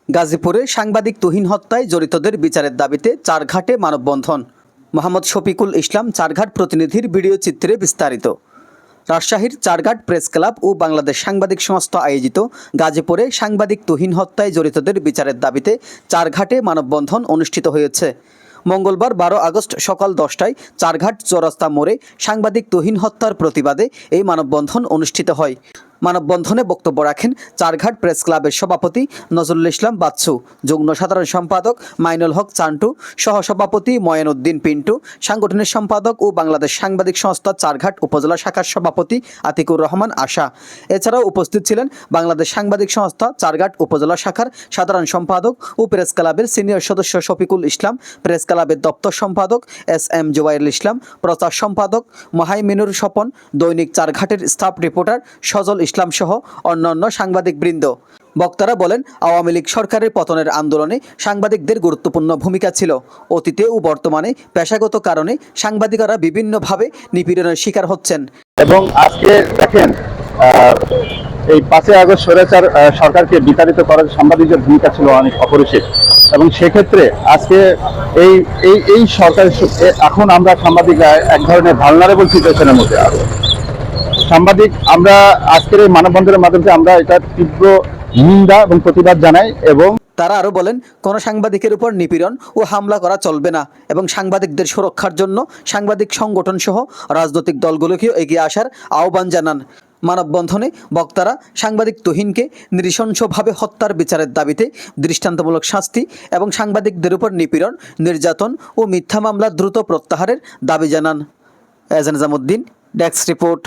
গাজীপুরে সাংবাদিক তুহিন হত্যায় জড়িতদের বিচারের দাবিতে চারঘাটে মানববন্ধন। মোহাম্মদ শফিকুল ইসলাম চারঘাট প্রতিনিধির ভিডিও চিত্রে বিস্তারিত। রাজশাহীর চারঘাট প্রেস ক্লাব ও বাংলাদেশ সাংবাদিক সংস্থা আয়োজিত গাজীপুরে সাংবাদিক তুহিন হত্যায় জড়িতদের বিচারের দাবিতে চারঘাটে মানববন্ধন অনুষ্ঠিত হয়েছে। মঙ্গলবার 12 আগস্ট সকাল 10টায় চারঘাট চৌরাস্তা মোড়ে সাংবাদিক তুহিন হত্যার প্রতিবাদে এই মানববন্ধন অনুষ্ঠিত হয়। মানববন্ধনে বক্তব্য রাখেন চারঘাট প্রেস ক্লাবের সভাপতি নজরুল ইসলাম বাচ্চু, যুগ্ম সাধারণ সম্পাদক মাইনুল হক চান্টু, সহসভাপতি ময়েন উদ্দিন পিন্টু, সাংগঠনিক সম্পাদক ও বাংলাদেশ সাংবাদিক সংস্থা চারঘাট উপজেলা শাখার সভাপতি আতিকুর রহমান আশা। এছাড়াও উপস্থিত ছিলেন বাংলাদেশ সাংবাদিক সংস্থা চারঘাট উপজেলা শাখার সাধারণ সম্পাদক ও প্রেস ক্লাবের সিনিয়র সদস্য শফিকুল ইসলাম, প্রেস ক্লাবের দপ্তর সম্পাদক SM জুবাইরুল ইসলাম, প্রচার সম্পাদক মাহাইমিনুর স্বপন, দৈনিক চারঘাটের স্টাফ রিপোর্টার সজল ইসলাম সহ অন্যান্য সাংবাদিকবৃন্দ। বক্তারা বলেন, আওয়ামী লীগ সরকারের পতনের আন্দোলনে সাংবাদিকদের গুরুত্বপূর্ণ ভূমিকা ছিল। অতীতে ও বর্তমানে পেশাগত কারণে সাংবাদিকরা বিভিন্নভাবে নিপীড়নের শিকার হচ্ছেন। এবং আজকে দেখেন এই 5 আগস্ট স্বৈরাচার সরকারকে বিতাড়িত করার সাংবাদিকদের ভূমিকা ছিল অনেক অপরিসীম, এবং সেক্ষেত্রে আজকে এই এই এই সরকারের এখন আমরা সাংবাদিকরা এক ধরনের ভালনারেবল সিচুয়েশনের মধ্যে আছি। সাংবাদিক আমরা আজকের এই মানববন্ধনের মাধ্যমে আমরা এটা তীব্র নিন্দা এবং প্রতিবাদ জানাই। এবং তারা আরও বলেন, কোনো সাংবাদিকের উপর নিপীড়ন ও হামলা করা চলবে না এবং সাংবাদিকদের সুরক্ষার জন্য সাংবাদিক সংগঠন সহ রাজনৈতিক দলগুলোকেও এগিয়ে আসার আহ্বান জানান। মানববন্ধনে বক্তারা সাংবাদিক তুহিনকে নৃশংসভাবে হত্যার বিচারের দাবিতে দৃষ্টান্তমূলক শাস্তি এবং সাংবাদিকদের উপর নিপীড়ন, নির্যাতন ও মিথ্যা মামলা দ্রুত প্রত্যাহারের দাবি জানান। এজান নিজামুদ্দিন, ডেস্ক রিপোর্ট।